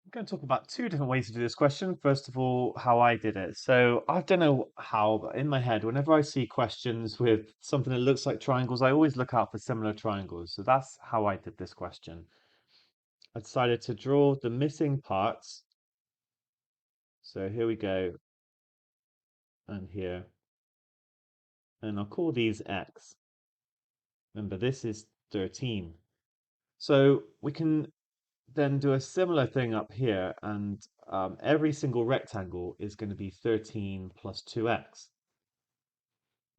I'm going to talk about two different ways to do this question. First of all, how I did it. So I don't know how, but in my head, whenever I see questions with something that looks like triangles, I always look out for similar triangles. So that's how I did this question. I decided to draw the missing parts. So here we go, and here. And I'll call these X. Remember, this is 13. So we can then do a similar thing up here, and every single rectangle is going to be 13 plus 2x.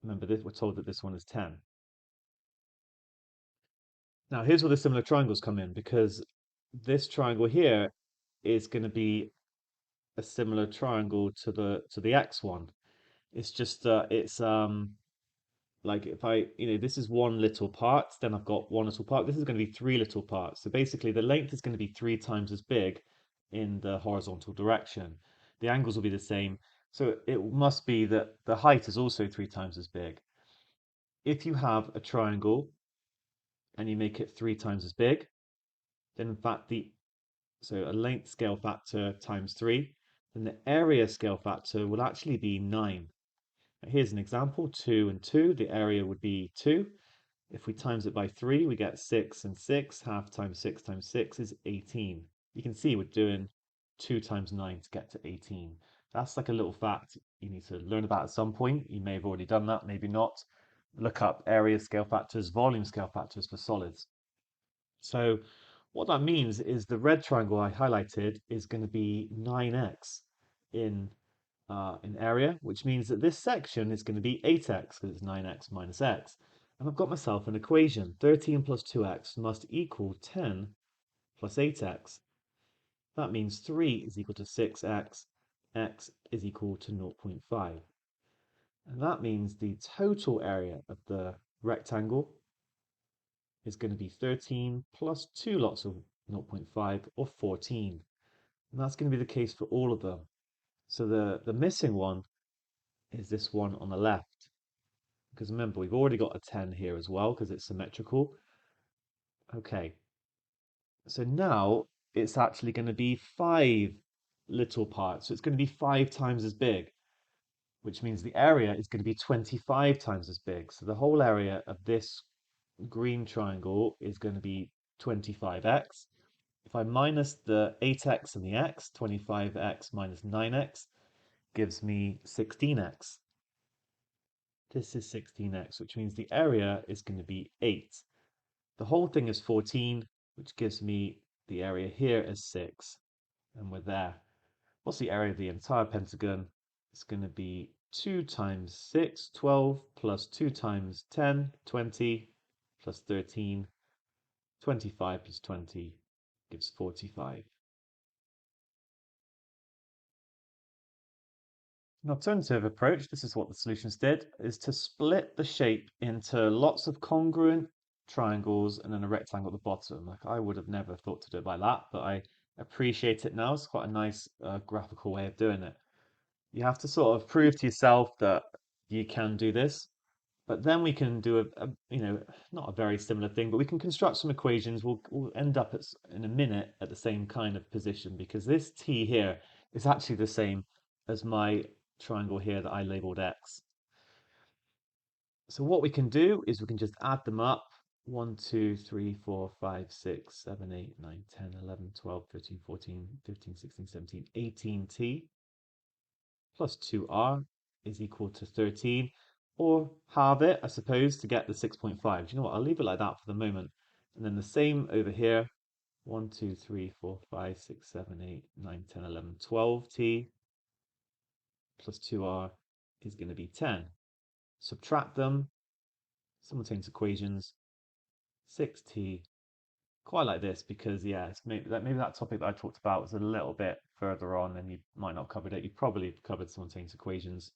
Remember, this, we're told that this one is 10. Now, here's where the similar triangles come in, because this triangle here is going to be a similar triangle to the x one. It's just it's like if this is one little part, then I've got one little part. This is going to be three little parts. So basically, the length is going to be three times as big in the horizontal direction. The angles will be the same. So it must be that the height is also three times as big. If you have a triangle and you make it three times as big, then in fact a length scale factor times three, then the area scale factor will actually be 9. Now here's an example, 2 and 2, the area would be 2. If we times it by 3, we get 6 and 6. Half times 6 is 18. You can see we're doing 2 times 9 to get to 18. That's like a little fact you need to learn about at some point. You may have already done that, maybe not. Look up area scale factors, volume scale factors for solids. So what that means is the red triangle I highlighted is going to be 9x in area, which means that this section is going to be 8x because it's 9x minus x. And I've got myself an equation. 13 plus 2x must equal 10 plus 8x. That means 3 is equal to 6x, x is equal to 0.5. And that means the total area of the rectangle is going to be 13 plus 2 lots of 0.5 or 14. And that's going to be the case for all of them. So the missing one is this one on the left. Because remember, we've already got a 10 here as well because it's symmetrical. Okay, so now it's actually going to be 5 little parts. So it's going to be 5 times as big, which means the area is going to be 25 times as big. So the whole area of this green triangle is going to be 25x. If I minus the 8x and the x, 25x minus 9x gives me 16x. This is 16x, which means the area is going to be 8. The whole thing is 14, which gives me the area here as 6. And we're there. What's the area of the entire pentagon? It's going to be 2 times 6, 12, plus 2 times 10, 20, plus 13, 25 plus 20 gives 45. An alternative approach, this is what the solutions did, is to split the shape into lots of congruent triangles and then a rectangle at the bottom. Like I would have never thought to do it like that, but I appreciate it now. It's quite a nice graphical way of doing it. You have to sort of prove to yourself that you can do this, but then we can do not a very similar thing, but we can construct some equations. We'll end up in a minute at the same kind of position because this t here is actually the same as my triangle here that I labeled x. So what we can do is we can just add them up. 1, 2, 3, 4, 5, 6, 7, 8, 9, 10, 11, 12, 13, 14, 15, 16, 17, 18t plus 2r is equal to 13, or halve it, I suppose, to get the 6.5. Do you know what? I'll leave it like that for the moment. And then the same over here. 1, 2, 3, 4, 5, 6, 7, 8, 9, 10, 11, 12t plus 2r is going to be 10. Subtract them, simultaneous equations, 6t, quite like this because, yeah, it's maybe that topic that I talked about was a little bit further on and you might not have covered it. You probably covered simultaneous equations.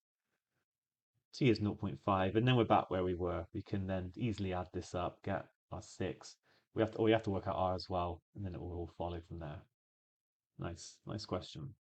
T is 0.5, and then we're back where we were. We can then easily add this up, get our 6. We have to work out r as well, and then it will all follow from there. Nice question.